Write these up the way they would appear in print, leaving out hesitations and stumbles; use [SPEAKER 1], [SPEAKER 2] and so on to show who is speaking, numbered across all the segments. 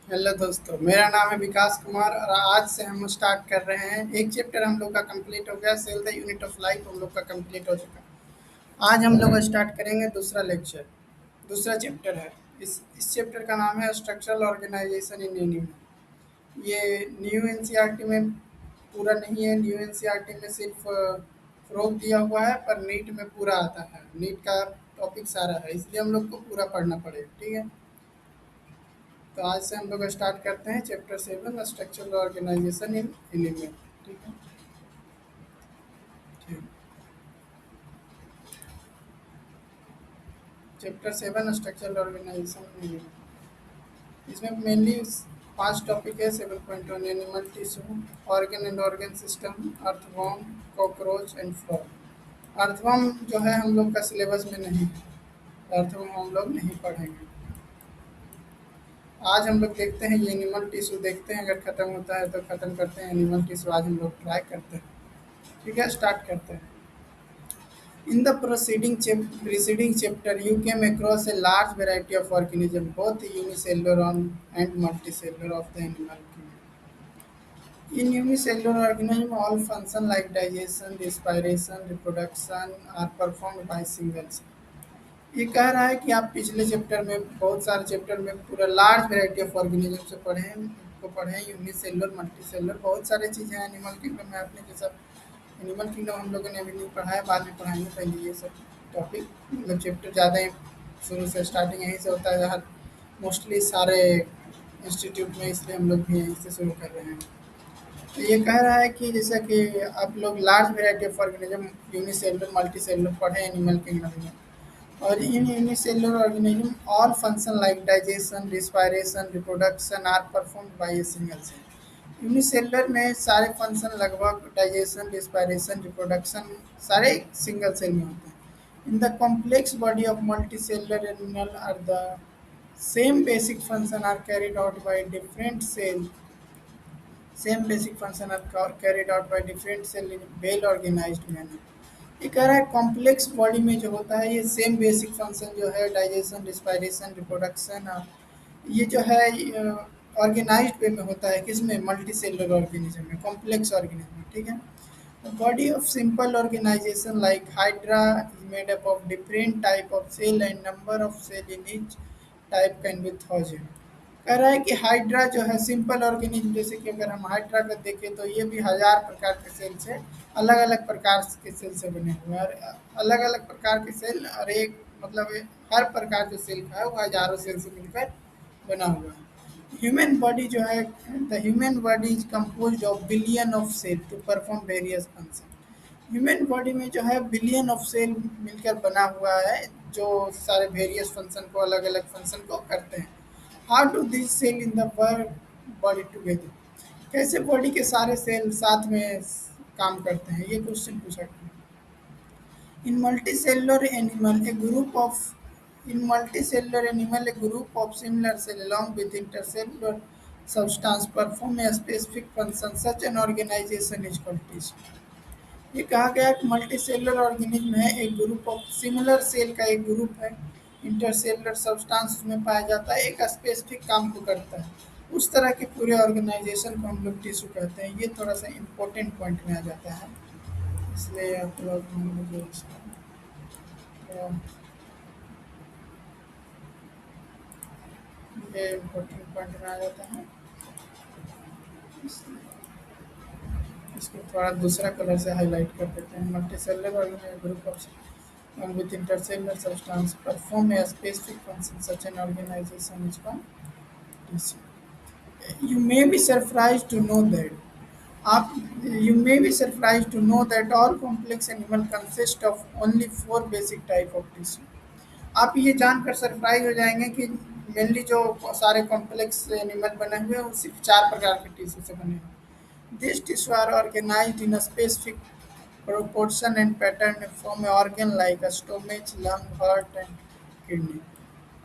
[SPEAKER 1] Hello दोस्तों, मेरा नाम है विकास कुमार और आज से हम स्टार्ट कर रहे हैं। एक चैप्टर हम लोग का कंप्लीट हो गया, cell the unit of life हम लोग का कंप्लीट हो चुका है। आज हम लोग स्टार्ट करेंगे दूसरा लेक्चर, दूसरा चैप्टर है। इस चैप्टर का नाम है स्ट्रक्चरल ऑर्गेनाइजेशन इन एनिमल। ये न्यू एनसीईआरटी में पूरा नहीं है, न्यू एनसीईआरटी में सिर्फ रोक दिया हुआ है, पर नीट में पूरा आता है। नीट का टॉपिक सारा है, इसलिए हम लोग को पूरा पढ़ना पड़ेगा, ठीक है। तो आज से हम लोग स्टार्ट करते हैं चैप्टर 7 स्ट्रक्चरल ऑर्गेनाइजेशन इन एलिमेंट। ठीक है, ठीक। चैप्टर 7 स्ट्रक्चरल ऑर्गेनाइजेशन इन एलिमेंट। इसमें मेनली 5 टॉपिक है। 7.1 animal tissue, organ and organ system, earthworm, cockroach and frog. Earthworm जो है हम लोग का सिलेबस में नहीं है, अर्थवॉर्म हम लोग नहीं पढ़ेंगे। आज हम लोग देखते हैं ये एनिमल टिश्यू देखते हैं, अगर ख़त्म होता है तो ख़त्म करते हैं। एनिमल टिश्यू आज हम लोग ट्राई करते हैं। ठीक है, स्टार्ट करते हैं। In the preceding chapter, you came across a large variety of organisms, both unicellular and multicellular of the animal kingdom. In unicellular organisms, all functions like digestion, respiration, reproduction are performed by single cell. ये कह रहा है कि आप पिछले chapter में बहुत सारे चैप्टर में पूरा लार्ज वैरायटी ऑफ ऑर्गेनिज्म से पढ़े हैं, को पढ़े हैं। यूनिसेलुलर, मल्टीसेलुलर, बहुत सारे चीज़ें हैं एनिमल किंगडम में। आपने जैसा एनिमल किंगडम हम लोगों ने अभी नहीं पढ़ा है, बाद में पढ़ाएंगे। पहले ये सब टॉपिक मतलब चैप्टर ज़्यादा ही शुरू से स्टार्टिंग यहीं से होता है, हर मोस्टली सारे इंस्टीट्यूट में, इसलिए हम लोग भी यहीं से शुरू कर रहे हैं। तो ये कह रहा है कि जैसा कि आप लोग large variety of organism unicellular multicellular पढ़े एनिमल किंगडम में। और in unicellular organism all function like digestion, respiration, reproduction are performed by a single cell. Unicellular में सारे फंक्शन लगभग डाइजेशन, रिस्पायरेशन, रिप्रोडक्शन सारे सिंगल सेल में होते हैं। In the complex body of multicellular animal are the same basic function are carried out by different cell same basic function are carried out by different cell in well organised manner. ये कह रहा है complex body में जो होता है ये same basic function जो है डाइजेशन, रिस्पायरेशन, रिप्रोडक्शन, ये जो है ऑर्गेनाइज्ड वे में होता है। किसमें? मल्टी सेलुलर ऑर्गेनिज्म में, कॉम्प्लेक्स ऑर्गेनिज्म में। ठीक है, body of simple organisation like Hydra is made up of different type of cell and number of cell in each type can be 1000। कह रहा है कि हाइड्रा जो है सिंपल ऑर्गेनिज्म, जैसे कि अगर हम हाइड्रा का देखें तो ये भी 1000 प्रकार के सेल से, अलग अलग प्रकार के सेल से बने हुए हैं। और अलग अलग प्रकार के सेल और एक मतलब हर प्रकार जो सेल का है वो हजारों सेल से मिलकर बना हुआ है। ह्यूमन बॉडी जो है, the human body is compose of billion of cell to perform various function. Human body में जो है बिलियन ऑफ सेल मिलकर बना हुआ है, जो सारे वेरियस फंक्शन को, अलग अलग फंक्शन को करते हैं। How do this cell in the body together? कैसे बॉडी के सारे सेल साथ में काम करते हैं, ये क्वेश्चन पूछा गया। In multicellular animal, a group of similar cell along with intercellular substance perform a specific function. Such an organization is called tissue. ये कहा गया कि मल्टी सेलुलर ऑर्गेनिज्म है, एक ग्रुप ऑफ सिमिलर सेल का एक ग्रुप है, इंटरसेलुलर सब्सटेंस उसमें पाया जाता है, एक स्पेसिफिक काम को करता है। उस तरह के पूरे ऑर्गेनाइजेशन को हम लोग टिश्यू कहते हैं। ये थोड़ा सा इम्पोर्टेंट पॉइंट में आ जाता है, इसलिए आप लोग मान लीजिए इसको। तो ये इम्पोर्टेंट पॉइंट में आ जाता है, इसको थोड़ा दूसरा कलर से हाईलाइट कर देते हैं। Multi cellular organism group of with intercellular substance perform a specific function. Such an organization is called tissue. You may be surprised to know that आप you may be surprised to know that all complex animal consist of only 4 basic type of tissue. आप ये जानकर surprise हो जाएंगे कि mainly जो सारे complex animal बने हुए हैं वो सिर्फ 4 प्रकार के टिश्यू से बने हैं। This tissue are organised in a specific proportion and pattern from an organ like a stomach, lung, heart and kidney.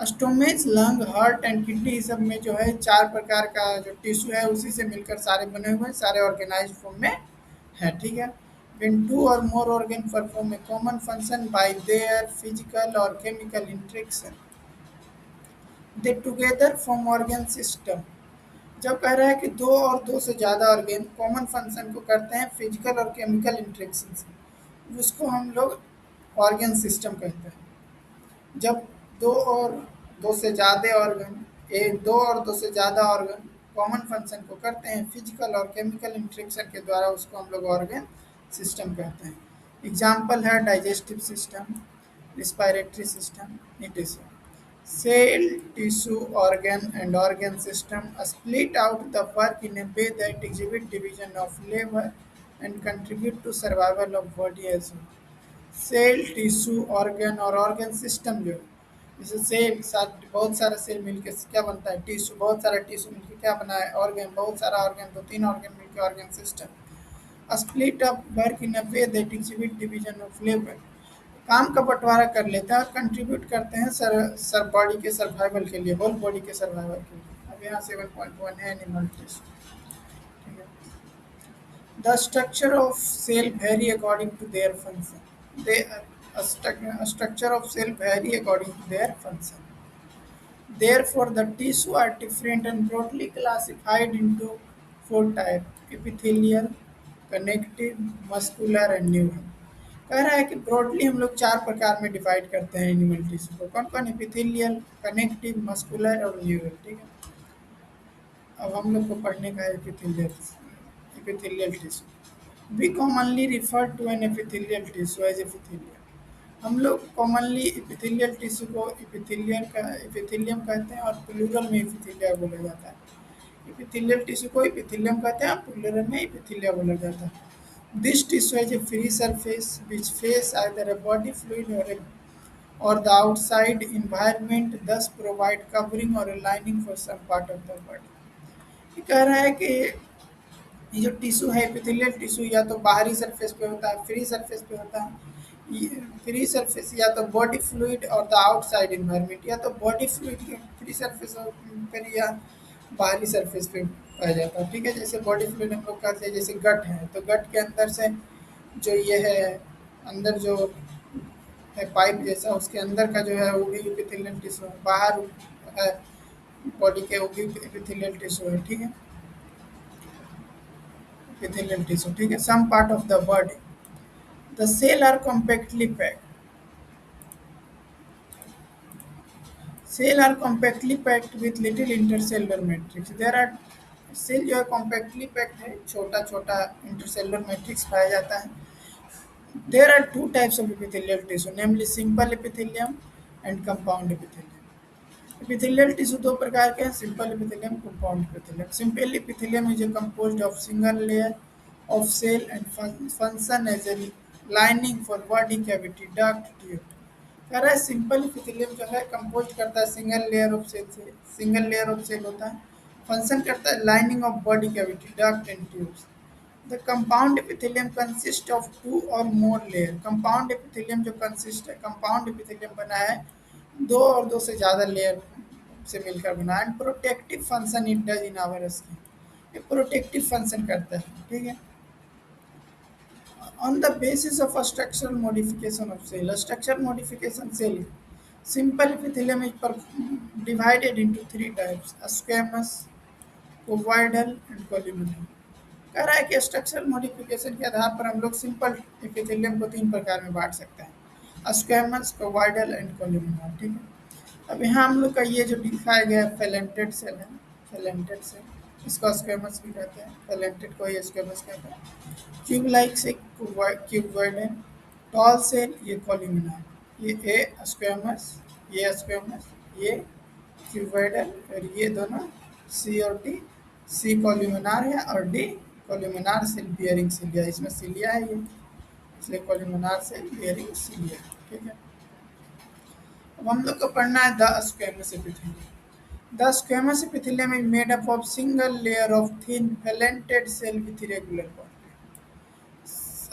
[SPEAKER 1] Stomach, lung, heart and kidney सब में जो है 4 प्रकार का जो टिश्यू है उसी से मिलकर सारे बने हुए हैं, सारे ऑर्गेनाइज फॉर्म में है। ठीक है, when two or more organ perform a common function by their physical or chemical interaction, they together form organ system. जब कह रहा है कि दो और दो से ज़्यादा ऑर्गेन कॉमन फंक्शन को करते हैं फिजिकल और केमिकल इंटरेक्शन से, उसको हम लोग ऑर्गेन सिस्टम कहते हैं। जब दो और दो से ज़्यादा ऑर्गन एक दो और दो से ज़्यादा ऑर्गन कॉमन फंक्शन को करते हैं फिजिकल और केमिकल इंटरेक्शन के द्वारा, उसको हम लोग ऑर्गन सिस्टम कहते हैं। एग्जाम्पल है digestive system, respiratory system, nutrition. Cell, tissue, organ, and organ system split out the work in a way that exhibit division of labor and contribute to survival of body as well. Cell, tissue, organ और organ system जो है, जैसे cell साथ बहुत सारा cell मिलके क्या बनता है, टिश्यू बहुत सारा टिश्यू मिलके क्या बना है, ऑर्गन बहुत सारा ऑर्गन, दो तीन ऑर्गन मिलके organ system. Split up work in a way that exhibit division of labour, काम का बंटवारा कर लेता है और कंट्रीब्यूट करते हैं सर बॉडी के सर्वाइवल के लिए, होल बॉडी के सर्वाइवल के लिए। अब यहाँ 7.1 है एनिमल टिश्यू। ठीक है। The structure of cell vary according to their function. They structure of cell vary according to their function. Therefore, the tissue are different and broadly classified into four types: epithelial, connective, muscular and neural। कह रहा है कि broadly हम लोग चार प्रकार में divide करते हैं एनिमल टिश्यू को। कौन कौन? एपिथेलियल, कनेक्टिव, मस्कुलर और न्यूरल। ठीक है। अब हम लोग को पढ़ने का है epithelial tissue. We commonly refer to an epithelial tissue as epithelium. हम लोग कॉमनली एपिथेलियल टिश्यू को एपिथेलियम कहते हैं और प्लूरल में एपिथेलिया बोला जाता है। एपिथेलियल टिश्यू को एपिथेलियम कहते हैं और प्लूरल में एपिथेलिया बोला जाता है। This tissue has a free surface which face either a body fluid or the outside environment, thus provide covering or a lining for some part of the body। ये कह रहा है कि ये जो टिश्यू है एपिथेलियल टिश्यू या तो बाहरी सरफेस पे होता है, फ्री सरफेस पे होता है। फ्री सरफेस या तो बॉडी फ्लूइड और द आउटसाइड इन्वायरमेंट, या तो बॉडी फ्लूइड के फ्री सरफेस पर या बाहरी सरफेस पे पाया जाता है। ठीक है। जैसे बॉडी फ्लूइड हम लोग कहते हैं, जैसे गट है तो गट के अंदर से जो ये है अंदर जो है पाइप जैसा, उसके अंदर का जो है वो भी एपिथेलियल टिश्यू है। बाहर है बॉडी के वो भी एपिथेलियल टिश्यू है। ठीक है। Epithelial tissue. ठीक है। Some part of the body, the cell are compactly packed। Cell are compactly packed with little intercellular matrix। There are cell जो है कॉम्पैक्टली पैक्ड है, छोटा छोटा इंटरसेलुलर मैट्रिक्स पाया जाता है। There are two types of epithelial tissue, namely simple epithelium and compound epithelium. Epithelial tissue दो प्रकार के हैं, simple epithelium, compound epithelium. Simple epithelium is composed of single layer of cell and function as a lining for body cavity duct tube। कह रहा है simple epithelium जो है compose करता है सिंगल लेयर ऑफ सेल से, सिंगल लेयर ऑफ सेल होता है, फंक्शन करता है lining of body cavity duct and tubes. The compound epithelium consist of two or more layer. Compound epithelium जो कंसिस्ट है, कंपाउंड एपिथेलियम बना है दो और दो से ज़्यादा लेयर से मिलकर बना है। Protective function it does in our skin, ये प्रोटेक्टिव फंक्शन करता है। ठीक है। On the basis of a structural modification of cell, a structural modification cell, simple epithelium is divided into three types: squamous, ovoidal and columnar। कह रहा है कि structural modification के आधार पर हम लोग सिंपल एपिथेलियम को तीन प्रकार में बांट सकते हैं: स्क्वेमस, कोवाइडल एंड कोलुमिनर। ठीक है। अब यहाँ हम लोग का ये जो दिखाया गया फेलेंटेड सेल है, फेलेंटेड सेल, इसको स्क्वेमस भी कहते हैं, फेलेंटेड को ही स्क्वेमस कहते हैं। क्यूब लाइक से क्यूबॉइडल, टॉल सेल ये कोलुमिनर, ये ए स्क्वेमस, ये स्क्वेमस, ये क्यूबॉइडल और ये दोनों सी और डी। सी कोलुमिनार है और डी कोलुमिनार सेल बियरिंग सिलिया, इसमें सिलिया है ये, इसलिए कोलुमिनार सेल बियरिंग सिलिया। ठीक है। अब हम लोग को पढ़ना है the squamous epithelium. The squamous epithelium is made up of single layer of thin flattened cell with irregular bond.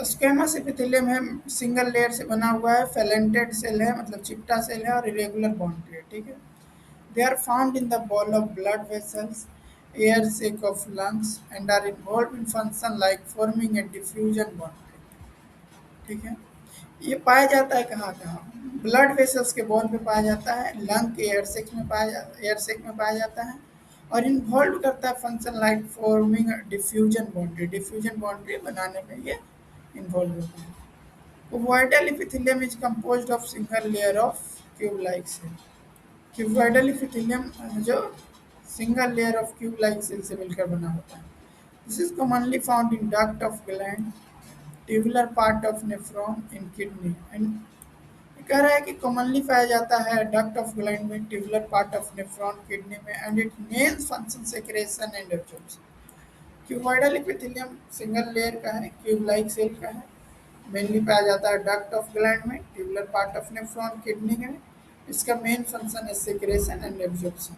[SPEAKER 1] Squamous epithelium है सिंगल लेयर से बना हुआ है, फेलेंटेड सेल है मतलब चिपटा सेल है और इरेगुलर बाउंड्री है। ठीक है। They are found in the wall of blood vessels, air sac of lungs and are involved in function like forming and diffusion bonding। ठीक है। ये पाया जाता है कहाँ कहाँ? ब्लड वेसल्स के बॉल पे पाया जाता है, लंग के एयर सेक में पाया जाता है और इन्वॉल्व करता है function like forming diffusion boundary बनाने में ये इन्वॉल्व होता है। Cuboidal epithelium is composed of single layer of cube-like cell. Cuboidal epithelium जो single layer of cube like cell से मिलकर बना होता है। This is commonly found in duct of gland, tubular part of nephron in kidney and कह रहा है कि कॉमनली पाया जाता है डक्ट ऑफ ग्लैंड में, tubular part of nephron kidney में and it main function secretion and absorption. Cuboidal epithelium single layer का है, क्यूब लाइक सेल का है, मेनली पाया जाता है डक्ट ऑफ ग्लैंड में, tubular part of nephron kidney में। इसका मेन फंक्शन है secretion and absorption.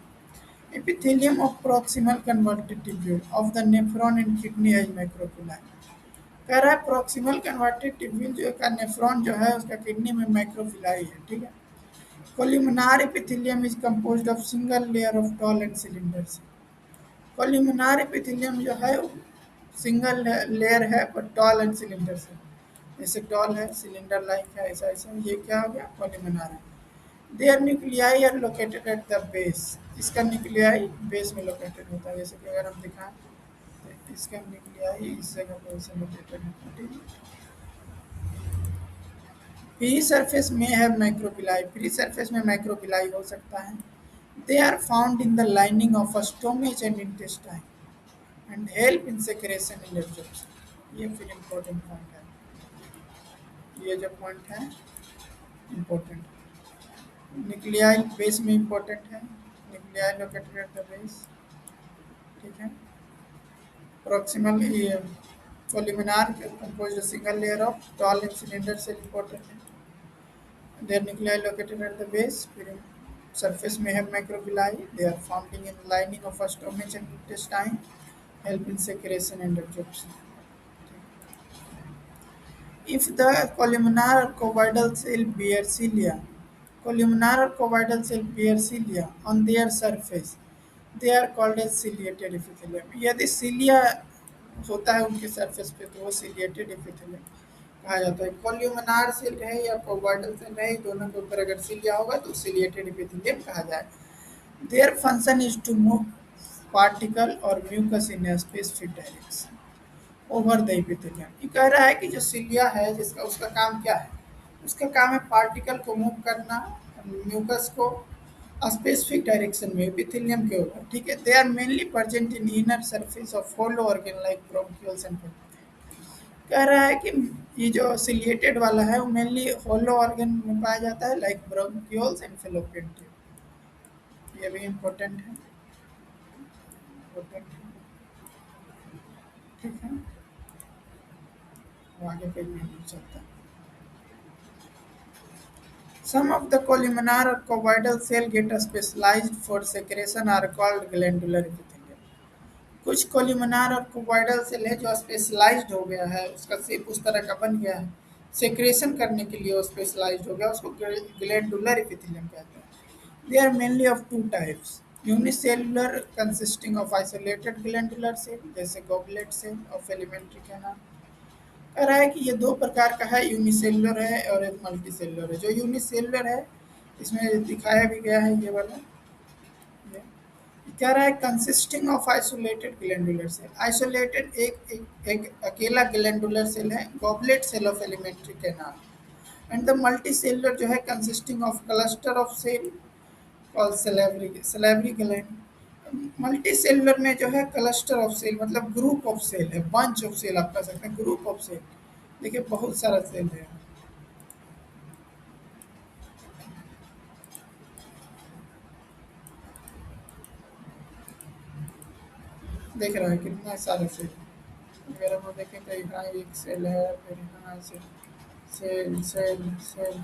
[SPEAKER 1] Epithelium of proximal convoluted tubule of the nephron and kidney as microvilli. कह रहा है प्रॉक्सिमल कन्वर्टेड ट्यूब्यूल जो का नेफ्रॉन जो है उसका किडनी में माइक्रोफिलाई है, ठीक है। Columnar epithelium is composed of single layer of tall and cylinder से। कोलिमिनार एपिथेलियम जो है सिंगल लेयर है पर टॉल एंड सिलेंडर से, जैसे टॉल है सिलेंडर लाइक है, ऐसा ऐसा ये क्या हो गया कोलिमिनार है। Their nuclei are located at the base. इसका न्यूक्लियाई बेस में लोकेटेड होता है, जैसे कि अगर हम दिखाएं तो इसका न्यूक्लियाई इस जगह पर इसे लोकेटेड है, ठीक है। फ्री सरफेस में है माइक्रोपिलाई, फ्री सरफेस में माइक्रोपिलाई हो सकता है। They are found in the lining of stomach and intestine and help in secretion and absorption. ये फिर इम्पोर्टेंट पॉइंट है, ये जो पॉइंट है इम्पोर्टेंट। न्यूक्लियाई बेस में इम्पोर्टेंट है, nuclei located at the base, ठीक है। Proximal columnar composed single layer of tall and cylinder cell important है। Their nuclei located at the base, surface may have microvilli. They are found in the lining of stomach and intestine, help in secretion and absorption. If the columnar or cuboidal cell bear cilia on their surface, they are called as ciliated epithelium. यदि cilia होता है उनके surface पे तो वो ciliated epithelium कहा जाता है। कोल्यूमिनार सेल रहे या कोबाइडल सेल रहे, दोनों के ऊपर अगर सिलिया होगा तो सिलिएटेड एपिथेलियम कहा जाए। Their function is to move particle और mucus in specific direction over the epithelium. ये कह रहा है कि जो सिलिया है जिसका उसका काम क्या है, उसका काम है पार्टिकल को मूव करना, म्यूकस को स्पेसिफिक डायरेक्शन में एपिथेलियम के ऊपर, ठीक है। They are mainly present in inner surface of hollow organ like bronchioles and कह रहा है कि ये जो सिलिएटेड वाला है वो मेनली होलो ऑर्गन में पाया जाता है like bronchioles and fallopian tube. ये भी इम्पोर्टेंट है, ठीक है। आगे पेज में नहीं चलता। Some of the columnar or cuboidal cell get specialized for secretion are called glandular epithelium. कुछ कोलिमिनार और कुबॉइडल सेल है जो स्पेशलाइज्ड हो गया है, उसका शेप उस तरह का बन गया है, सेक्रेशन करने के लिए वो स्पेशलाइज्ड हो गया, उसको ग्लैंडुलर एपिथेलियम कहते हैं। They are mainly of two types, unicellular consisting of isolated glandular cell जैसे goblet cell of alimentary canal. कह रहा है कि ये दो प्रकार का है, यूनिसेलुलर है और एक मल्टीसेलुलर है। जो यूनिसेलुलर है इसमें दिखाया भी गया है ये वाला, कह रहा है consisting of isolated glandular cell. Isolated एक अकेला ग्लैंडुलर सेल है, goblet cell of alimentary canal. And the multi cellular जो है consisting of cluster of cell called salivary gland. Multi cellular में जो है क्लस्टर ऑफ सेल मतलब ग्रुप ऑफ सेल है, बंच ऑफ सेल आप कह सकते हैं, ग्रुप ऑफ सेल। देखिए बहुत सारा सेल है, देख रहा है कितना सारे सेल। अगर हम देखें तो यहाँ एक सेल है, फिर यहाँ से सेल सेल सेल,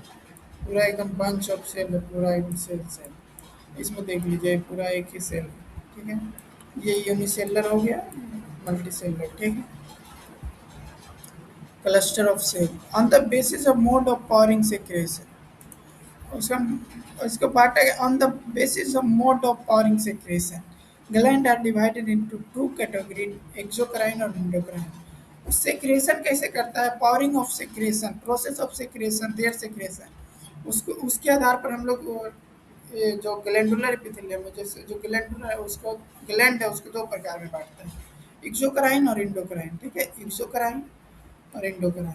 [SPEAKER 1] पूरा एकदम बंच ऑफ सेल है, पूरा एकदम सेल सेल। इसमें देख लीजिए पूरा एक ही सेल है, ठीक है। ये यूनिसेलर हो गया, मल्टी सेलर, ठीक है। Cluster of cell on the basis of mode of pouring secretion, उसका उसको बांटा गया on the basis of mode of pouring secretion. Gland are divided into two category, exocrine और एंडोक्राइन। सेक्रेशन कैसे करता है, pouring of secretion, process of secretion, their secretion, उसको उसके आधार पर हम लोग ये जो ग्लैंडुलर एपिथेलियम है, जैसे जो ग्लैंडुलर है उसको, ग्लैंड है उसको दो प्रकार में बांटते हैं, एक्सोक्राइन और इंडोक्राइन। ठीक है, एक्सोक्राइन और endocrine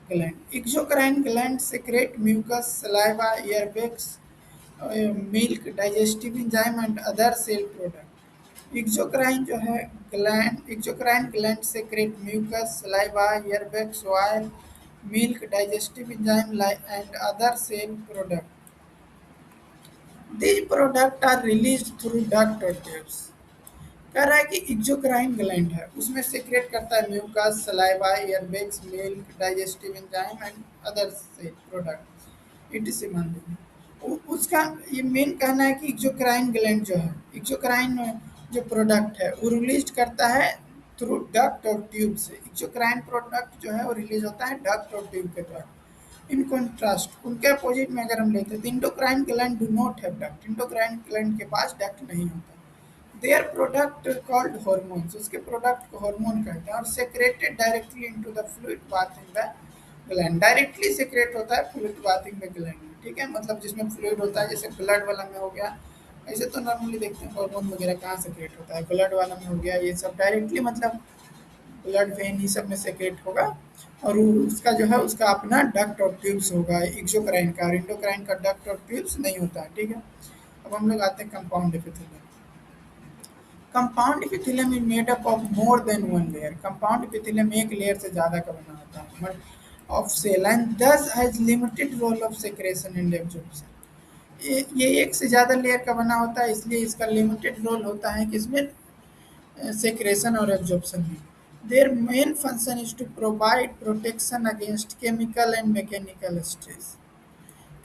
[SPEAKER 1] gland. Exocrine gland secrete mucus, saliva, airbags, milk, digestive enzyme and other cell product. Exocrine जो है gland, exocrine gland secrete mucus, saliva, earwax, oil, milk, digestive enzyme and other cell product. These products are released through duct or tubes. कह रहा है कि exocrine gland है, उसमें secrete करता है mucus, saliva, earwax, milk, digestive enzyme and other cell product. It is मान लीजिए उसका ये मेन कहना है कि एक्सोक्राइन ग्लैंड जो है, एक्सोक्राइन जो प्रोडक्ट है वो रिलीज करता है थ्रू डक्ट और ट्यूब से। एक्सोक्राइन प्रोडक्ट जो है वो रिलीज होता है डक्ट और ट्यूब के द्वारा। इन कॉन्ट्रास्ट उनके अपोजिट में अगर हम लेते हैं तो endocrine gland do not have duct, endocrine gland के पास डक्ट नहीं होता। देयर प्रोडक्ट कॉल्ड हॉर्मोन्स, उसके प्रोडक्ट को हार्मोन कहते हैं, और secreted directly into the fluid bath in the gland, directly secrete होता है fluid bath in the gland में। ठीक है, मतलब जिसमें फ्लूइड होता है, जैसे ब्लड वाला में हो गया, ऐसे तो नॉर्मली देखते हैं हार्मोन वगैरह कहाँ सेक्रेट होता है, ब्लड वाला में हो गया, ये सब डायरेक्टली मतलब ब्लड वेन ही सब में सेक्रेट होगा। और उसका जो है उसका अपना डक्ट और ट्यूब्स होगा एक्सोक्राइन का, और इंडोक्राइन का डक्ट और ट्यूब्स नहीं होता है। ठीक है, अब हम लोग आते हैं compound epithelium. Compound epithelium is made up of more than one layer, compound epithelium एक लेयर से ज़्यादा का बना होता है but of cell and this has limited role of secretion and absorption. ये एक से ज़्यादा लेयर का बना होता है, इसलिए इसका लिमिटेड रोल होता है कि इसमें सेक्रेशन और एब्जॉर्प्शन में। Their main function is to provide protection against chemical and mechanical stress.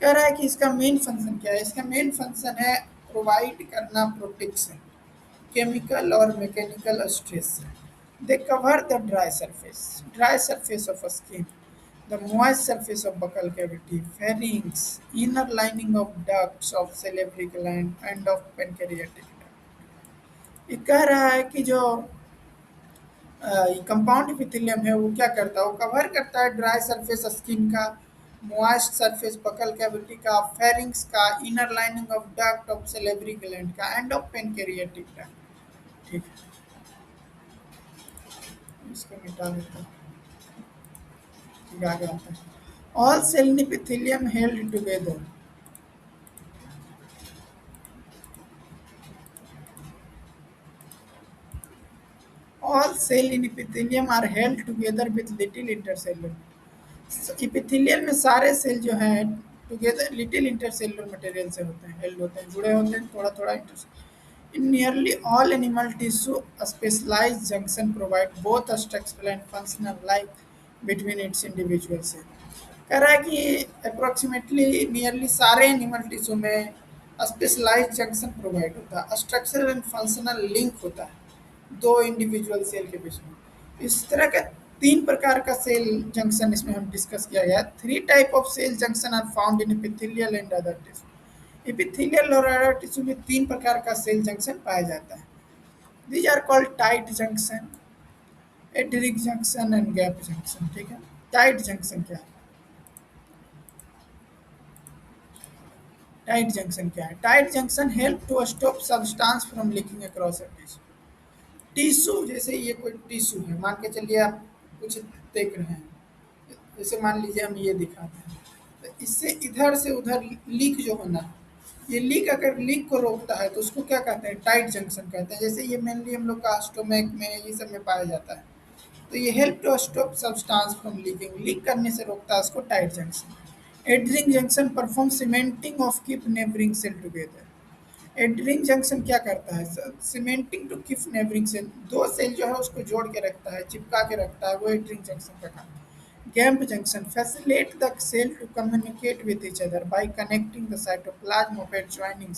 [SPEAKER 1] कह रहा है कि इसका मेन फंक्शन क्या है, इसका मेन फंक्शन है प्रोवाइड करना प्रोटेक्शन केमिकल और मैकेनिकल स्ट्रेस से। They cover the dry surface of skin, the moist surface of buccal cavity, pharynx, inner lining of ducts of salivary gland and of pancreatic duct। ये कह रहा है कि जो कंपाउंड इपिथेलियम है वो क्या करता है, वो कवर करता है ड्राई सरफेस स्किन का, मॉइस्ट सरफेस बकल कैविटी का, फेरिंग्स का, inner lining of duct of salivary gland का एंड ऑफ पेनक्रियाटिक डक्ट। ठीक है, इसको मिटा देता हूँ, ठीक आगे आता है। All cell in epithelium held together, all cell in epithelium are held together with little intercellular। Epithelial में सारे सेल जो हैं टुगेदर लिटिल इंटरसेलुलर मटेरियल से होते हैं, हेल्ड होते हैं, जुड़े होते हैं थोड़ा थोड़ा inter. In nearly all animal tissue specialised junction provide both structural and functional like between its individual cell. कह रहा है कि अप्रोक्सीमेटली नियरली सारे एनिमल टिश्यू में स्पेशलाइज्ड जंक्शन प्रोवाइड होता है, स्ट्रक्चरल एंड फंक्शनल लिंक होता है दो इंडिविजुअल सेल के बीच में। इस तरह का तीन प्रकार का सेल जंक्शन इसमें हम डिस्कस किया गया। Three type of cell junction are found in epithelial and other tissue. Epithelial और अदर टिश्यू में तीन प्रकार का सेल जंक्शन पाया जाता है। These are called tight junction, adherens junction and gap junction. ठीक है, टाइट जंक्शन क्या है, टाइट जंक्शन क्या है, tight junction help to stop substance from leaking across a tissue. Tissue जैसे ये कोई टिश्यू है, मान के चलिए आप कुछ देख रहे हैं, जैसे मान लीजिए हम ये दिखाते हैं, तो इससे इधर से उधर लीक जो होना है, ये लीक अगर लीक को रोकता है तो उसको क्या कहते हैं, टाइट जंक्शन कहते हैं। जैसे ये मेनली हम लोग का स्टोमक में ये सब में पाया जाता है, तो ये help to stop substance from leaking, leak करने से रोकता है उसको tight junction. Adhering junction perform cementing of keep neighbouring cell together. Adhering junction क्या करता है, cementing to keep neighbouring cell, दो सेल जो है उसको जोड़ के रखता है, चिपका के रखता है, वो एडरिंग जंक्शन का काम। Gap junction facilitate the cell to communicate with each other by connecting the cytoplasm of adjoining.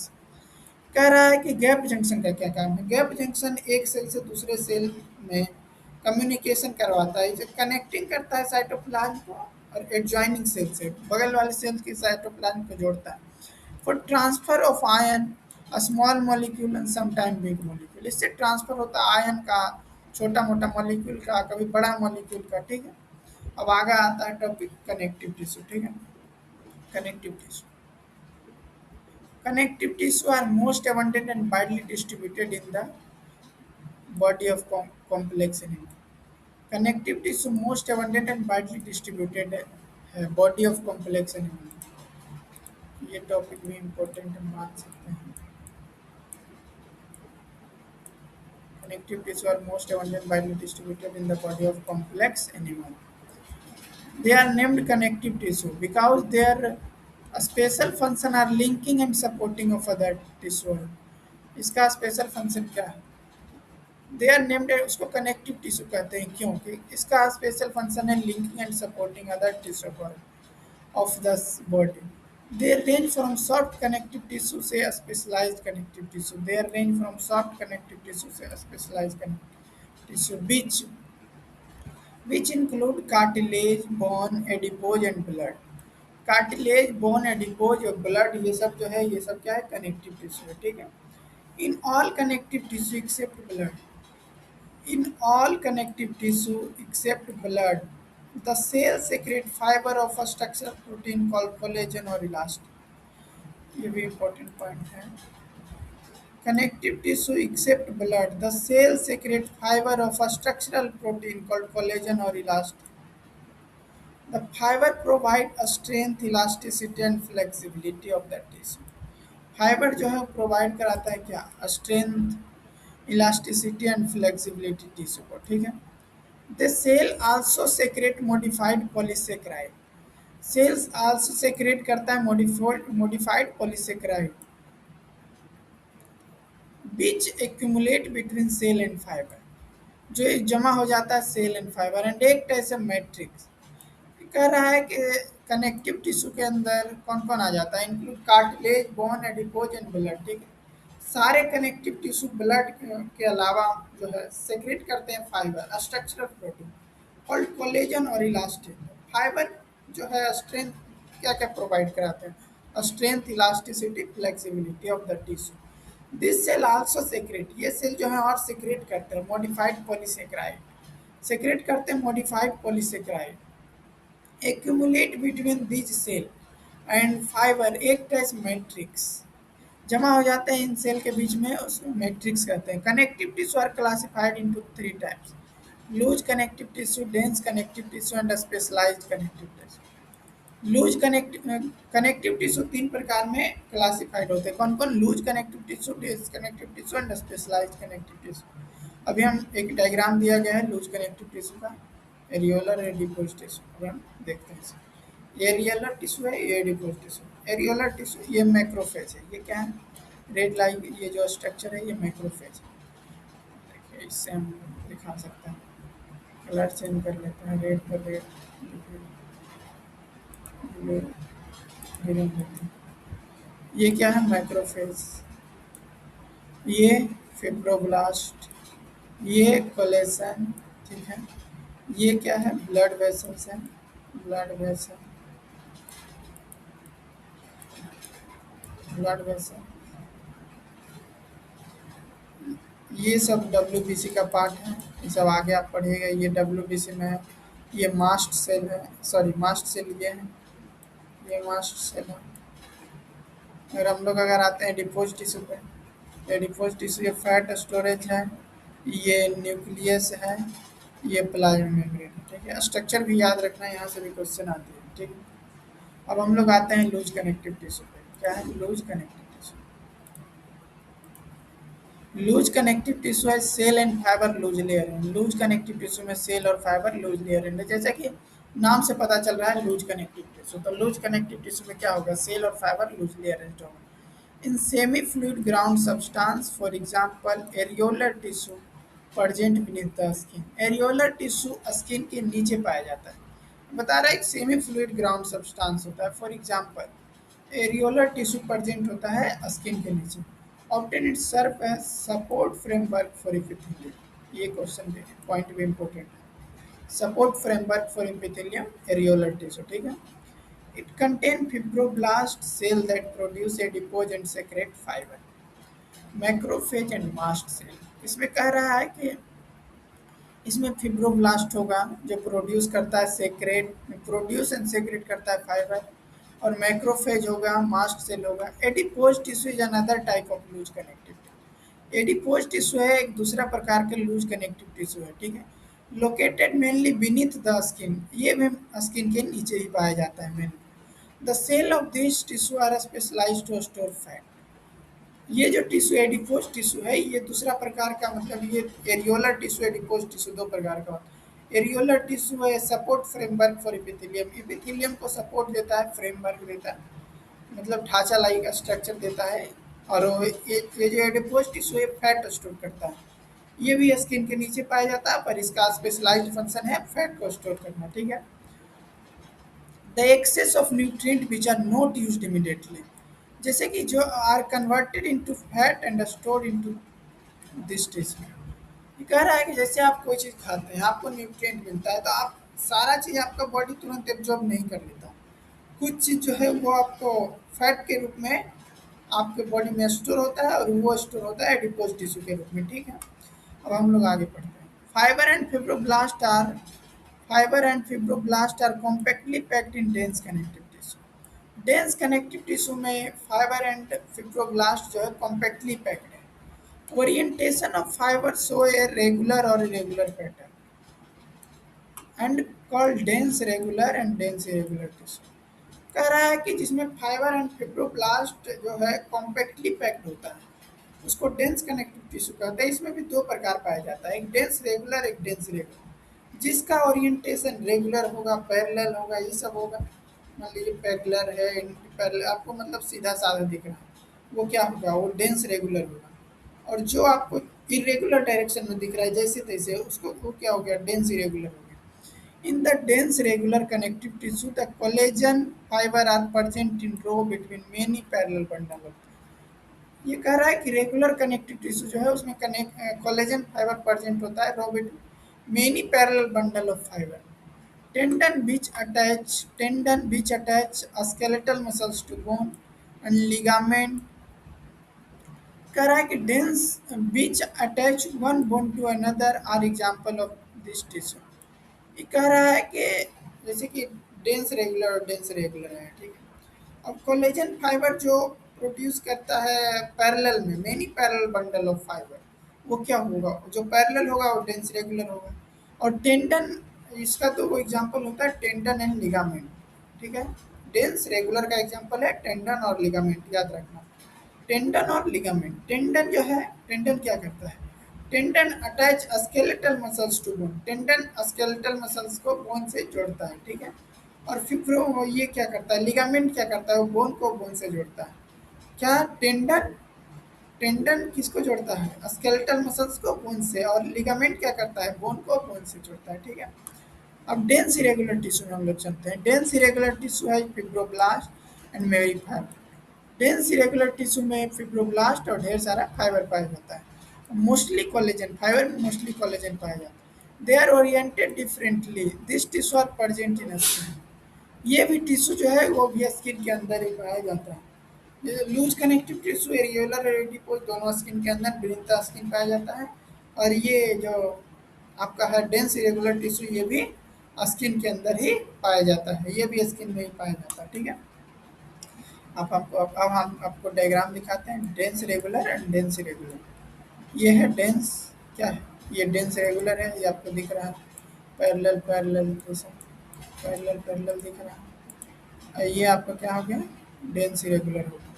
[SPEAKER 1] कह रहा है कि गैप जंक्शन का क्या काम है, गैप जंक्शन एक सेल से दूसरे सेल में कम्युनिकेशन करवाता है, इसे कनेक्टिंग करता है साइटोप्लाज्म को और एडजॉइनिंग सेल से, बगल वाले सेल की साइटोप्लाज्म को जोड़ता है। For transfer of ion small molecule and sometime big molecule, इससे ट्रांसफर होता है आयन का, छोटा मोटा मॉलिक्यूल का, कभी बड़ा मॉलिक्यूल का। ठीक है, अब आगे आता है टॉपिक कनेक्टिव टिश्यू। ठीक है, connective tissue, Connective tissue are most abundant and widely distributed in the body of complex animal. Connective tissue most abundant and widely distributed body of complex animal. ये टॉपिक भी important हम मान सकते हैं. Connective tissue are most abundant and widely distributed in the body of complex animal. They are named connective tissue because their special function are linking and supporting of other tissue. इसका special function क्या है? They are named, उसको connective tissue कहते हैं क्योंकि इसका special function है linking and supporting other tissue of the body. They range from soft connective tissue से specialized connective tissue. They range from soft connective tissue से specialized connective tissue, which include cartilage, bone, adipose and blood. Cartilage, bone, adipose और blood, ये सब जो है ये सब क्या है? कनेक्टिव टिश्यू है. ठीक है. In all connective tissue except blood, in all connective tissue except blood, the cells secrete fiber of a structural protein called collagen or elastin. ये भी important point है. Connective tissue except blood, the cells secrete fiber of a structural protein called collagen or elastin. The fiber provide a strength, elasticity and flexibility of that tissue. Fibre जो है provide कराता है क्या? Strength, elasticity and flexibility tissue को. ठीक है. The cell also secrete modified polysaccharide. Cells also secrete करता है modified polysaccharide which accumulate between cell and fiber. जो जमा हो जाता है सेल एंड फाइबर एंड एक ऐसे मैट्रिक्स. कह रहा है कि कनेक्टिव टिश्यू के अंदर कौन कौन आ जाता है? Include cartilage, bone, adipose and blood. ठीक है. सारे कनेक्टिव टिश्यू ब्लड के अलावा जो है सेक्रेट करते हैं fibre, structural protein called collagen और इलास्टिन. फाइबर जो है स्ट्रेंथ क्या क्या प्रोवाइड कराते हैं? Strength, elasticity, flexibility of the tissue. This cell also secrete, ये सेल जो है और सेक्रेट करते हैं मॉडिफाइड पॉलीसेक्राइड. सेक्रेट करते हैं modified polysaccharide. Accumulate between this cell and fibre act as matrix. जमा हो जाते हैं इन सेल के बीच में, उसको मैट्रिक्स कहते हैं. Connective tissue are classified into 3 types: loose connective tissue, dense connective tissue and specialised connective tissue. Loose connective tissue 3 प्रकार में क्लासिफाइड होते हैं. कौन कौन? Loose connective tissue, dense connective tissue and specialised connective tissue. अभी हम एक डायग्राम दिया गया है लूज कनेक्टिव टिश्यू का, एरियोलर एडिपोज टिश्यू. अभी हम देखते हैं. ये एरियोलर टिश्यू है, ये एडिपोज टिश्यू. एरियोलर टिश्यू ये मैक्रोफेज है. ये क्या है? रेड लाइन, ये जो स्ट्रक्चर है ये मैक्रोफेज है. देखिए इससे हम दिखा सकते हैं. कलर चेंज कर लेते हैं, रेड पर रेड, ब्लू ग्रीन देते हैं. ये क्या है? मैक्रोफेज. ये फिब्रोब्लास्ट, ये कोलेजन. ठीक है. ये क्या है? ब्लड वेसल्स है, ब्लड वेसल, ब्लड वेसल. ये सब डब्ल्यूबीसी का पार्ट है. ये सब आगे आप पढ़िएगा. ये डब्ल्यूबीसी में है. ये मास्ट सेल है, सॉरी मास्ट सेल ये है, ये मास्ट सेल है. और हम लोग अगर आते हैं डिपोज टिश्यू पे, एडिपोज टिश्यू ये फैट स्टोरेज है, ये न्यूक्लियस है, ये प्लाज्मा मेम्ब्रेन है. ठीक है. स्ट्रक्चर भी याद रखना है, यहाँ से भी क्वेश्चन आते हैं. ठीक है. अब हम लोग आते हैं लूज कनेक्टिव टिश्यू पे. क्या है loose connective tissue? Loose connective tissue है cell and fibre loosely arrange. Loose connective tissue में सेल और फाइबर लूजली अरेंज है. जैसा कि नाम से पता चल रहा है लूज कनेक्टिव टिश्यू, तो लूज कनेक्टिव टिश्यू में क्या होगा? सेल और फाइबर लूजली अरेंज होगा. In semi-fluid ground substance, for example, areolar tissue present beneath the skin. Areolar tissue skin के नीचे पाया जाता है. बता रहा है एक सेमी फ्लूइड ग्राउंड सब्सटेंस होता है. For example areolar tissue present होता है स्किन के नीचे. Often it serve as support framework for epithelium. ये क्वेश्चन पॉइंट भी इम्पोर्टेंट है. Support framework for epithelium, areolar tissue. ठीक है. It contains fibroblast cell that produce adipose and secrete fiber. Macrophage and mast cell. इसमें कह रहा है कि इसमें फिब्रोब्लास्ट होगा जो प्रोड्यूस करता है सेक्रेट, प्रोड्यूस एंड सेक्रेट करता है फाइबर, और मैक्रोफेज होगा, मास्ट सेल होगा। Adipose tissue is another type of loose connective tissue. Adipose tissue है एक दूसरा प्रकार के लूज कनेक्टिव टिश्यू है, ठीक है। Located mainly beneath the skin, ये भी स्किन के नीचे ही पाया जाता है mainly. The cell of this tissue are specialised to store fat. ये जो टिश्यू एडिपोज टिश्यू है ये दूसरा प्रकार का, मतलब ये एरियोलर टिश्यू एडिपोज टिश्यू दो प्रकार का होता है। एरियोलर टिश्यू है support framework for epithelium, epithelium को सपोर्ट देता है, फ्रेमवर्क देता है, मतलब ढांचा लाइक स्ट्रक्चर देता है। और ये जो एडिपोज टिश्यू है फैट स्टोर करता है। ये भी स्किन के नीचे पाया जाता है, पर इसका स्पेशलाइज्ड फंक्शन है फैट को स्टोर करना, ठीक है। The excess of nutrient which are not used immediately, जैसे कि जो are converted into fat and stored into this tissue. ये कह रहा है कि जैसे आप कोई चीज़ खाते हैं, आपको न्यूट्रिएंट मिलता है, तो आप सारा चीज़ आपका बॉडी तुरंत एब्जॉर्ब नहीं कर लेता। कुछ चीज़ जो है वो आपको फैट के रूप में आपके बॉडी में स्टोर होता है, और वो स्टोर होता है एडिपोज टिश्यू के रूप में, ठीक है। अब हम लोग आगे पढ़ते हैं। Fibre and fibroblast are compactly packed in dense connective tissue. Dense connective tissue में फाइबर एंड फिब्रोब्लास्ट जो है कॉम्पैक्टली पैक्ड है। Orientation of fibre show a regular और irregular pattern and called dense regular and dense irregular tissue. कह रहा है कि जिसमें फाइबर एंड फिब्रोब्लास्ट जो है कॉम्पैक्टली पैक्ड होता है, उसको डेंस कनेक्टिव टिश्यू कहते हैं। इसमें भी दो प्रकार पाया जाता है, एक डेंस रेगुलर, एक डेंस इरेगुलर। जिसका ओरिएंटेशन रेगुलर होगा, पैरेलल होगा, ये सब होगा। मान लीजिए पैरेलल है, पैरेलल आपको मतलब सीधा साधा दिख रहा है, वो क्या होगा, वो डेंस रेगुलर होगा। और जो आपको इरेगुलर डायरेक्शन में दिख रहा है जैसे तैसे, उसको वो क्या हो गया, डेंस इरेगुलर हो गया। In the dense regular connective tissue, the collagen fiber are present in row between many parallel bundle of। ये कह रहा है कि रेगुलर कनेक्टिव टिश्यू जो है उसमें कोलेजन फाइबर प्रेजेंट होता है row between many parallel bundle of fibre. Tendon which attach skeletal muscles to bone and ligament। कह रहा है कि dense which attach one bone to another are example of this tissue। ये कह रहा है कि जैसे कि डेंस रेगुलर और डेंस रेगुलर है, ठीक है। अब कोलेजन फाइबर जो प्रोड्यूस करता है पैरेलल में many parallel bundle of fibre, वो क्या होगा, जो पैरेलल होगा वो डेंस रेगुलर होगा। और टेंडन, इसका तो वो एग्जांपल होता है टेंडन एंड लिगामेंट, ठीक है। डेंस रेगुलर का एग्जांपल है टेंडन और लिगामेंट, याद रखना। टेंडन और लिगामेंट, टेंडन जो है, टेंडन क्या करता है, tendon attach skeletal muscles to bone, tendon skeletal muscles को बोन से जोड़ता है, ठीक है। और फिब्रो ये क्या करता है, लिगामेंट क्या करता है, वो बोन को बोन से जोड़ता है। क्या टेंडन, टेंडन किसको जोड़ता है, स्केलेटल मसल्स को बोन से, और लिगामेंट क्या करता है, बोन को बोन से जोड़ता है, ठीक है। अब डेंस इरेगुलर टिश्यू में हम लोग चलते हैं। डेंस इरेगुलर टिश्यू है fibroblast and many fibre. Dense irregular tissue में फिब्रोब्लास्ट और ढेर सारा फाइबर पाया जाता है। मोस्टली कोलेजन, फाइबर में मोस्टली कोलेजन पाया जाता है। They are oriented differently, this tissue are present in skin. ये भी टिश्यू जो है वो भी स्किन के अंदर ही पाया जाता है। जैसे लूज कनेक्टिव टिश्यू एरियोलर और एडिपोज दोनों स्किन के अंदर, विभिन्नता स्किन पाया जाता है। और ये जो आपका है डेंस इरेगुलर टिश्यू, ये भी स्किन के अंदर ही पाया जाता है, ये भी स्किन में ही पाया जाता है, ठीक है। अब हम आपको डायग्राम दिखाते हैं, dense regular and dense irregular. ये है डेंस, क्या है, ये डेंस रेगुलर है, ये आपको दिख रहा है, पैरेलल पैरेलल जैसा, पैरेलल पैरेलल दिख रहा है। और ये आपका क्या हो गया, डेंस इरेगुलर हो गया,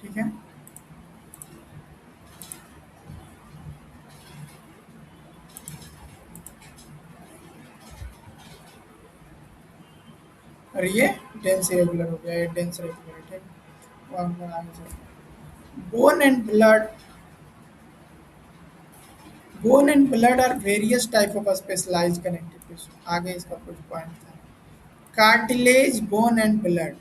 [SPEAKER 1] ठीक है। और ये डेंस इरेगुलर हो गया, ये डेंस रेगुलर है, ठीक है। वो हम लोग आगे चलते हैं। Bone and blood are various type of specialised connective tissue. आगे इसका कुछ पॉइंट था। Cartilage, bone and blood.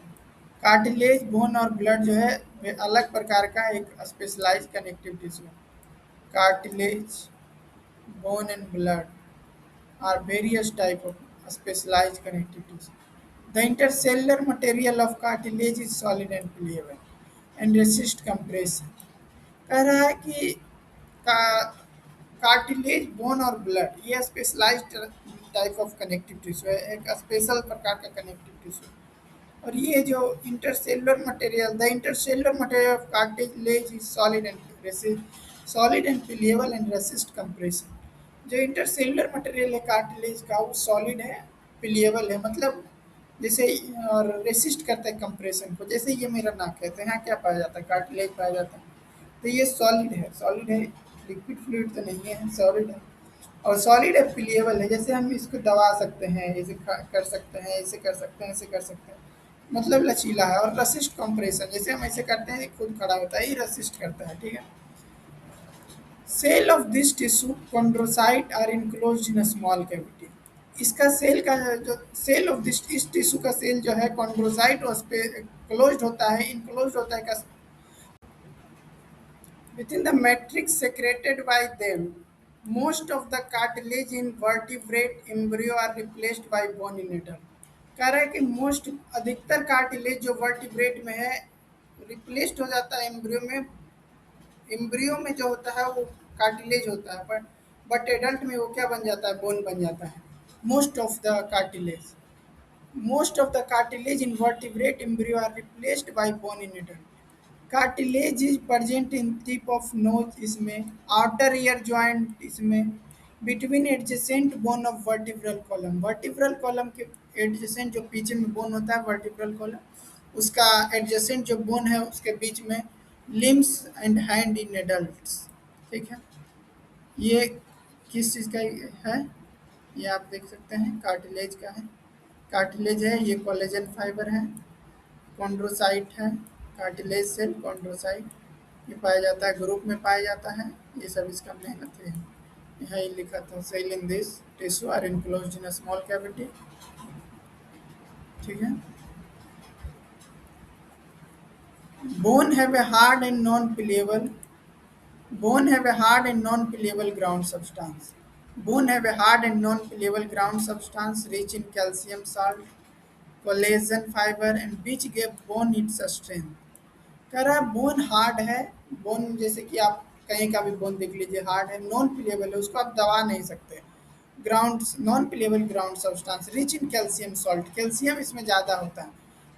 [SPEAKER 1] Cartilage, bone और ब्लड जो है वे अलग प्रकार का एक स्पेशलाइज्ड कनेक्टिव टिश्यू है। Cartilage, bone and blood are various type of specialised connective tissue. The intercellular material of cartilage is solid and pliable and resist compression। कह रहा है कि का कार्टिलेज, बोन और ब्लड ये specialised type of connective tissue है, एक special प्रकार का कनेक्टिव टिश्यू। और ये जो intercellular material, the intercellular material of cartilage is solid and pliable and resist compression. जो इंटरसेलुलर मटेरियल है कार्टिलेज का वो सॉलिड है, पिलिएबल है, मतलब जैसे और रेसिस्ट करता है कंप्रेशन को। जैसे ये मेरा नाक है तो यहाँ क्या पाया जाता है, कार्टिलेज पाया जाता है। तो ये सॉलिड है, सॉलिड है, लिक्विड फ्लूइड तो नहीं है, सॉलिड है। और सॉलिड है, पिलिएबल है, जैसे हम इसको दबा सकते हैं, ऐसे कर सकते हैं, ऐसे कर सकते हैं, ऐसे कर सकते हैं, मतलब लचीला है। और रसिस्ट कंप्रेशन, जैसे हम ऐसे करते हैं ये खुद खड़ा होता है, ये रसिस्ट करता है, ठीक है। Cell of this tissue chondrocyte are enclosed in a small cavity. इसका सेल का जो सेल ऑफ दिस इस टिश्यू का सेल जो है कॉन्ड्रोसाइट उस पे क्लोज्ड होता है, इनक्लोज्ड होता है within the matrix secreted by them. Most of the cartilage in vertebrate embryo are replaced by bone in adult. कह रहा है कि मोस्ट अधिकतर कार्टिलेज जो वर्टिब्रेट में है रिप्लेस्ड हो जाता है एम्ब्रियो में। एम्ब्रियो में जो होता है वो कार्टिलेज होता है, बट एडल्ट में वो क्या बन जाता है, बोन बन जाता है। Most of the cartilage Most of the cartilage in vertebrate embryo are replaced by bone in adult. Cartilage is present in tip of nose इसमें, outer ear joint इसमें, between adjacent bone of vertebral column. Vertebral column के adjacent जो पीछे में bone होता है vertebral column, उसका adjacent जो bone है उसके बीच में limbs and hand in adults, ठीक है। ये किस चीज़ का है, ये आप देख सकते हैं कार्टिलेज का है। कार्टिलेज है, ये कोलेजन फाइबर है, कॉन्ड्रोसाइट है, कार्टिलेज सेल कॉन्ड्रोसाइट, ये पाया जाता है, ग्रुप में पाया जाता है। ये सब इसका मेहनत है। यहाँ ये लिखा था, cell in this tissue are enclosed in a small cavity, ठीक है। Bone have a hard and non pliable Bone have a hard and non-pillable ground substance. Bone have a hard and non-pillable ground substance rich in calcium salt, collagen fiber, and which give bone its strength. कह रहा है bone hard है, bone जैसे कि आप कहीं का भी बोन देख लीजिए हार्ड है, नॉन पिलेबल है, उसको आप दबा नहीं सकते। Ground non pliable ground substance rich in calcium salt, calcium इसमें ज़्यादा होता है,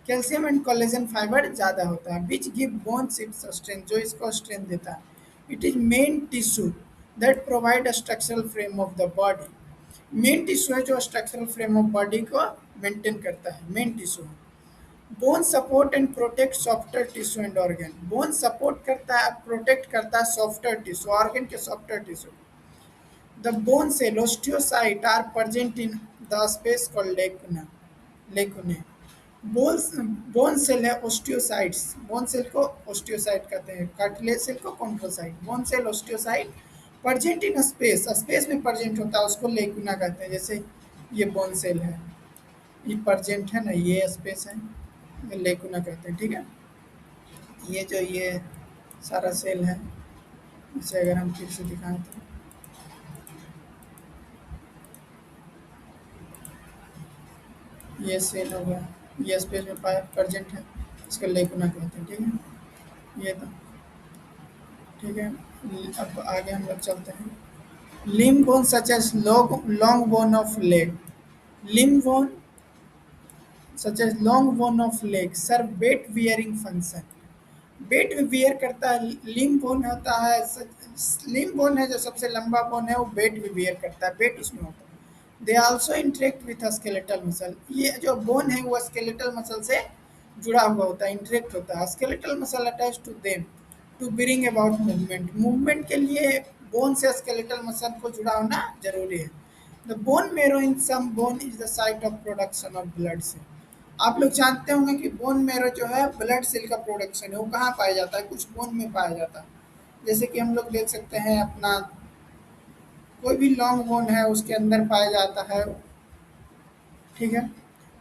[SPEAKER 1] कैल्शियम एंड कोलेजन फाइबर ज़्यादा होता है, which give bones its strength, जो इसको स्ट्रेंथ देता है। It is main tissue that provide a structural frame of the body. Main tissue है जो स्ट्रक्चरल फ्रेम ऑफ बॉडी को मेंटेन करता है, मेन टिश्यू है। Bone support and protect software tissue and organ, bone support करता है, protect करता है सॉफ्टवेयर टिश्यू, ऑर्गन के software tissue. The bone cell osteocyte are present in the space called lacuna, lacunae. Bone cell है osteocytes, bone cell को osteocyte कहते हैं, cartilage cell को chondrocyte. Bone cell osteocyte present in space, space में present होता है, उसको लेकुना कहते हैं। जैसे ये बोन सेल है, ये प्रेजेंट है ना, ये स्पेस है, ये लेकुना कहते हैं, ठीक है। ये जो ये सारा सेल है, इसे अगर हम फिर से दिखाएं तो ये सेल हो गया, ये स्पेस में प्रेजेंट है, इसको लेकुना कहते हैं, ठीक है। ये तो ठीक है। अब आगे हम लोग चलते हैं। Limb bone such as long bone of leg, limb bone such as long bone of leg serve weight wearing function. Weight wear करता है, लिम्ब बोन होता है, लिम्ब बोन है जो सबसे लंबा बोन है, वो वेट वियर करता है, वेट उसमें होता है। They also interact with skeletal muscle, ये जो बोन है वो स्केलेटल मसल से जुड़ा हुआ होता है, इंटरेक्ट होता है। Skeletal muscle attach to them to bring about movement, movement के लिए बोन से स्केलेटल मसल को जुड़ा होना जरूरी है। The bone marrow in some bone is the site of production of blood cell. आप लोग जानते होंगे कि बोन मेरो जो है ब्लड सेल का प्रोडक्शन है, वो कहाँ पाया जाता है, कुछ बोन में पाया जाता है। जैसे कि हम लोग देख सकते हैं अपना कोई भी लॉन्ग बोन है उसके अंदर पाया जाता है, ठीक है।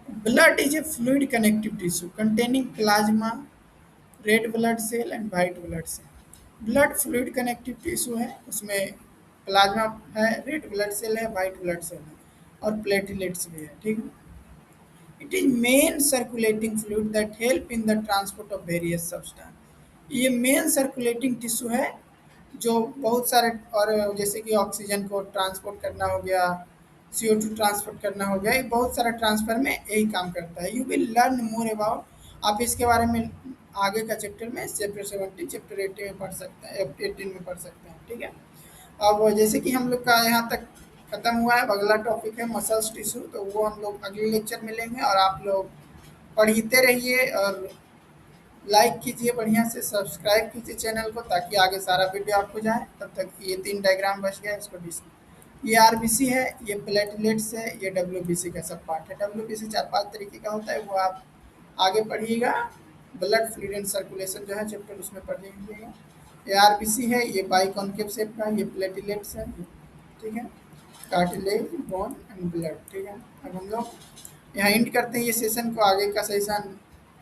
[SPEAKER 1] Blood is a fluid connective tissue containing plasma, red blood cell and white blood cell. Blood fluid connective tissue है, उसमें प्लाज्मा है, रेड ब्लड सेल है, वाइट ब्लड सेल है, और प्लेटलेट्स भी है, ठीक है। It is main circulating fluid that help in the transport of various substance. ये मेन सर्कुलेटिंग टिश्यू है जो बहुत सारे, और जैसे कि ऑक्सीजन को ट्रांसपोर्ट करना हो गया, CO2 ट्रांसफर करना हो गया, ये बहुत सारा ट्रांसफर में यही काम करता है। You will learn more about, आप इसके बारे में आगे का चैप्टर में चैप्टर 17 चैप्टर 18 में पढ़ सकते हैं, 18 में पढ़ सकते हैं, ठीक है। अब जैसे कि हम लोग का यहाँ तक खत्म हुआ है, अब अगला टॉपिक है मसल्स टिश्यू, तो वो हम लोग अगले लेक्चर में लेंगे। और आप लोग पढ़ते रहिए और लाइक कीजिए, बढ़िया से सब्सक्राइब कीजिए चैनल को, ताकि आगे सारा वीडियो आपको जाए। तब तक ये 3 डायग्राम बच गया, इसको ये आरबीसी है, ये प्लेटलेट्स है, ये डब्ल्यूबीसी का सब पार्ट है। डब्ल्यूबीसी 4-5 तरीके का होता है, वो आप आगे पढ़िएगा। ब्लड फ्लूइड एंड सर्कुलेशन जो है चैप्टर, उसमें पढ़ लीजिएगा। ये आरबीसी है, ये बाइकॉन्केव शेप का, ये प्लेटलेट्स है, ठीक है। कार्टिलेज, बोन एंड ब्लड, ठीक है। अब हम लोग यहाँ एंड करते हैं ये सेशन को। आगे का सेशन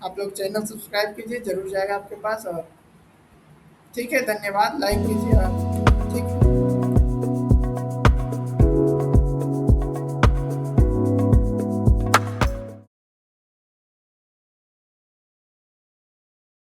[SPEAKER 1] आप लोग चैनल सब्सक्राइब कीजिए, जरूर जाएगा आपके पास। और ठीक है, धन्यवाद, लाइक कीजिए और ठीक है।